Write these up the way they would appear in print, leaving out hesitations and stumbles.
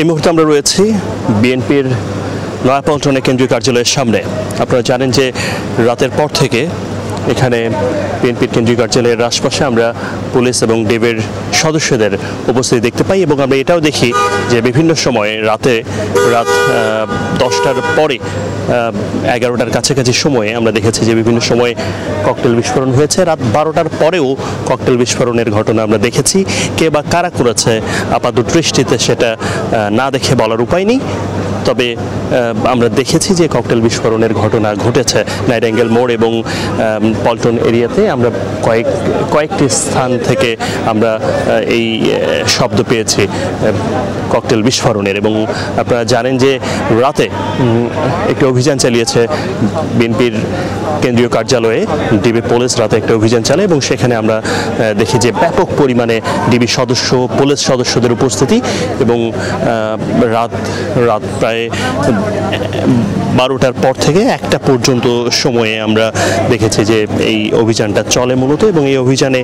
এই মুহূর্তে আমরা রয়েছি বিএনপির নয়াপল্টনে কেন্দ্রীয় কার্যালয়ের সামনে। আপনারা জানেন যে রাতের পর থেকে এখানে বিএনপির কেন্দ্রীয় কার্যালয়ের আশপাশে আমরা পুলিশ এবং ডিবির সদস্যদের উপস্থিতি দেখতে পাই এবং আমরা এটাও দেখি যে বিভিন্ন সময় রাত 10টার পরে 11টার কাছাকাছি সময়ে আমরা দেখেছি যে বিভিন্ন সময়ে ককটেল বিস্ফোরণ হয়েছে। রাত 12টার পরেও ককটেল বিস্ফোরণের ঘটনা আমরা দেখেছি। কে বা কারা করেছে আপাত দৃষ্টিতে সেটা না দেখে বলার উপায় নেই, তবে আমরা দেখেছি যে ককটেল বিস্ফোরণের ঘটনা ঘটেছে নাইটিঙ্গেল মোড় এবং পল্টন এরিয়াতে। আমরা কয়েকটি স্থান থেকে আমরা এই শব্দ পেয়েছি ককটেল বিস্ফোরণের। এবং আপনারা জানেন যে রাতে একটি অভিযান চালিয়েছে বিএনপির কেন্দ্রীয় কার্যালয়ে ডিবি পুলিশ। রাতে একটা অভিযান চালায় এবং সেখানে আমরা দেখি যে ব্যাপক পরিমাণে ডিবি সদস্য পুলিশ সদস্যদের উপস্থিতি এবং রাত প্রায় 12টার পর থেকে 1টা পর্যন্ত সময়ে আমরা দেখেছি যে এই অভিযানটা চলে মূলত। এবং এই অভিযানে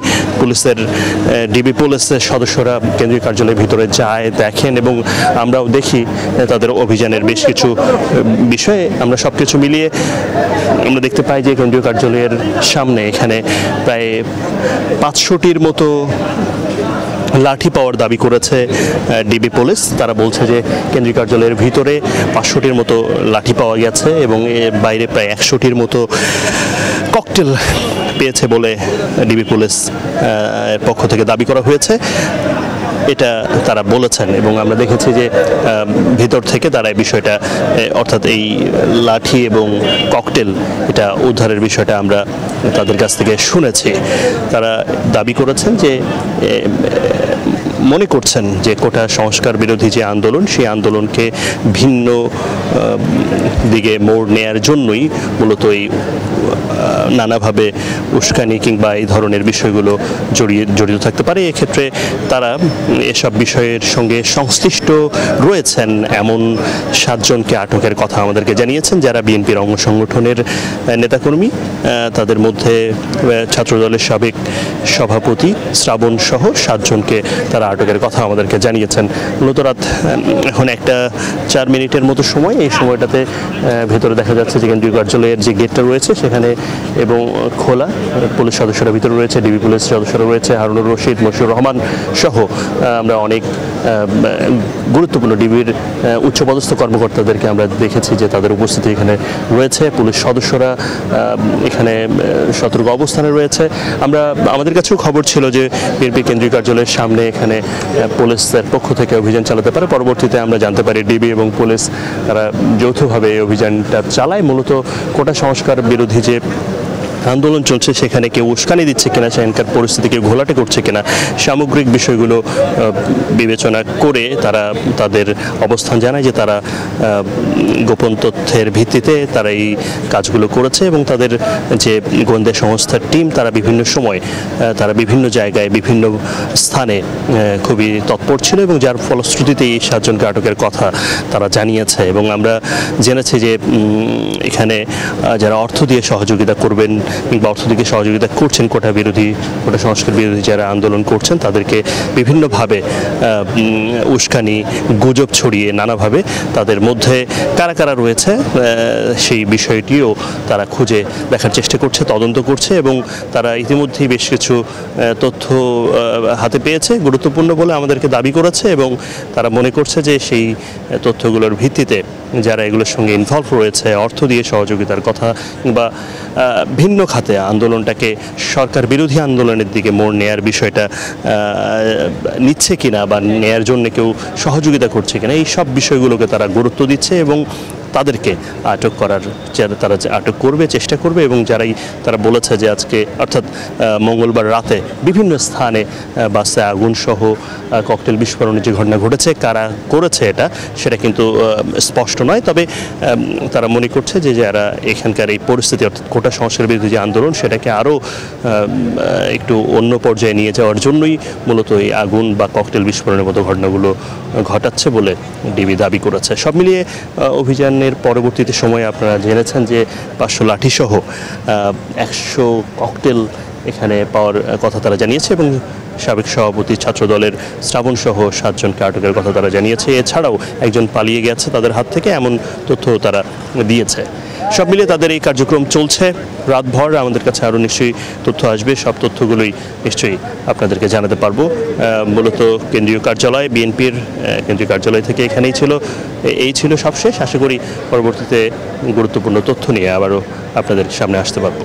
ডিবি পুলিশের সদস্যরা কেন্দ্রীয় কার্যালয়ের ভিতরে যায়, দেখেন এবং আমরাও দেখি তাদের অভিযানের বেশ কিছু বিষয়ে। আমরা সব কিছু মিলিয়ে আমরা দেখতে পাই যে কেন্দ্রীয় কার্যালয়ের সামনে এখানে প্রায় 500টির মতো লাঠি পাওয়ার দাবি করেছে ডিবি পুলিশ। তারা বলছে যে কেন্দ্রীয় কার্যালয়ের ভিতরে 500টির মতো লাঠি পাওয়া গেছে এবং এর বাইরে প্রায় 100টির মতো ককটেল পেয়েছে বলে ডিবি পুলিশ পক্ষ থেকে দাবি করা হয়েছে, এটা তারা বলেছেন। এবং আমরা দেখেছি যে ভিতর থেকে তারা এই বিষয়টা অর্থাৎ এই লাঠি এবং ককটেল এটা উদ্ধারের বিষয়টা আমরা তাদের কাছ থেকে শুনেছি। তারা দাবি করেছেন যে মনে করছেন যে কোটা সংস্কার বিরোধী যে আন্দোলন, সেই আন্দোলনকে ভিন্ন দিকে মোড় নেয়ার জন্যই মূলত এই নানাভাবে উস্কানি কিংবা এই ধরনের বিষয়গুলো জড়িত থাকতে পারে। এক্ষেত্রে তারা এসব বিষয়ের সঙ্গে সংশ্লিষ্ট রয়েছেন এমন 7 জনকে আটকের কথা আমাদেরকে জানিয়েছেন, যারা বিএনপির অঙ্গ সংগঠনের নেতাকর্মী। তাদের মধ্যে ছাত্রদলের সাবেক সভাপতি শ্রাবণ সহ 7 জনকে তারা আটকের কথা আমাদেরকে জানিয়েছেন। মূলত রাত এখন 1টা 4 মিনিটের মতো সময়। এই সময়টাতে ভেতরে দেখা যাচ্ছে যে কেন্দ্রীয় কার্যালয়ের যে গেটটা রয়েছে সেখানে এবং খোলা, পুলিশ সদস্যরা ভিতরে রয়েছে, ডিবি পুলিশ সদস্যরা রয়েছে, হারুনুর রশিদ, মশিউর রহমান সহ আমরা অনেক গুরুত্বপূর্ণ ডিবির উচ্চপদস্থ কর্মকর্তাদেরকে আমরা দেখেছি যে তাদের উপস্থিতি এখানে রয়েছে। পুলিশ সদস্যরা এখানে সতর্ক অবস্থানে রয়েছে। আমাদের কাছেও খবর ছিল যে বিএনপি কেন্দ্রীয় কার্যালয়ের সামনে এখানে পুলিশের পক্ষ থেকে অভিযান চালাতে পারে। পরবর্তীতে আমরা জানতে পারি ডিবি এবং পুলিশ তারা যৌথভাবে এই অভিযানটা চালায়। মূলত কোটা সংস্কার বিরোধী যে আন্দোলন চলছে সেখানে কেউ উস্কানি দিচ্ছে কিনা, সেখানকার পরিস্থিতি কেউ ঘোলাটে করছে কিনা, সামগ্রিক বিষয়গুলো বিবেচনা করে তারা তাদের অবস্থান জানায় যে তারা গোপন তথ্যের ভিত্তিতে তারা এই কাজগুলো করেছে এবং তাদের যে গোয়েন্দা সংস্থার টিম তারা বিভিন্ন সময় তারা বিভিন্ন জায়গায় বিভিন্ন স্থানে খুবই তৎপর ছিল এবং যার ফলশ্রুতিতে এই 7 জনকে আটকের কথা তারা জানিয়েছে। এবং আমরা জেনেছি যে এখানে যারা অর্থ দিয়ে সহযোগিতা করবেন কিংবা অর্থ দিকে সহযোগিতা করছেন কোটা সংস্কার বিরোধী যারা আন্দোলন করছেন তাদেরকে বিভিন্নভাবে উস্কানি গুজব ছড়িয়ে নানাভাবে তাদের মধ্যে কারা কারা রয়েছে সেই বিষয়টিও তারা খুঁজে দেখার চেষ্টা করছে, তদন্ত করছে এবং তারা ইতিমধ্যেই বেশ কিছু তথ্য হাতে পেয়েছে গুরুত্বপূর্ণ বলে আমাদেরকে দাবি করেছে এবং তারা মনে করছে যে সেই তথ্যগুলোর ভিত্তিতে যারা এগুলোর সঙ্গে ইনভলভ রয়েছে অর্থ দিয়ে সহযোগিতার কথা কিংবা ভিন্ন খাতে আন্দোলনটাকে সরকার বিরোধী আন্দোলনের দিকে মোড় নেয়ার বিষয়টা নিচ্ছে কিনা বা নেয়ার জন্য কেউ সহযোগিতা করছে কিনা, এই সব বিষয়গুলোকে তারা গুরুত্ব দিচ্ছে এবং তাদেরকে আটক করার তারা আটক করবে, চেষ্টা করবে। এবং তারা বলেছে যে আজকে অর্থাৎ মঙ্গলবার রাতে বিভিন্ন স্থানে বাসে আগুন সহ ককটেল বিস্ফোরণের যে ঘটনা ঘটেছে, কারা করেছে সেটা কিন্তু স্পষ্ট নয়। তবে তারা মনে করছে যে যারা এখানকার এই পরিস্থিতি অর্থাৎ কোটা সংস্কার বিরোধী যে আন্দোলন সেটাকে আরও একটু অন্য পর্যায়ে নিয়ে যাওয়ার জন্যই মূলত এই আগুন বা ককটেল বিস্ফোরণের মতো ঘটনাগুলো ঘটাচ্ছে বলে ডিবি দাবি করেছে। সব মিলিয়ে অভিযানের পরবর্তীতে সময়ে আপনারা জেনেছেন যে 500 লাঠিসহ 100 ককটেল এখানে পাওয়ার কথা তারা জানিয়েছে এবং সাবেক সভাপতি ছাত্রদলের শ্রাবণ সহ 7 জনকে আটকের কথা তারা জানিয়েছে। এছাড়াও একজন পালিয়ে গেছে তাদের হাত থেকে, এমন তথ্য তারা দিয়েছে। সব মিলিয়ে তাদের এই কার্যক্রম চলছে রাতভর। আমাদের কাছে আরও নিশ্চয়ই তথ্য আসবে, সব তথ্যগুলোই নিশ্চয়ই আপনাদেরকে জানাতে পারবো। মূলত কেন্দ্রীয় কার্যালয়, বিএনপির কেন্দ্রীয় কার্যালয় থেকে এখানেই ছিল, এই ছিল সবশেষ। আশা করি পরবর্তীতে গুরুত্বপূর্ণ তথ্য নিয়ে আবারও আপনাদের সামনে আসতে পারবো।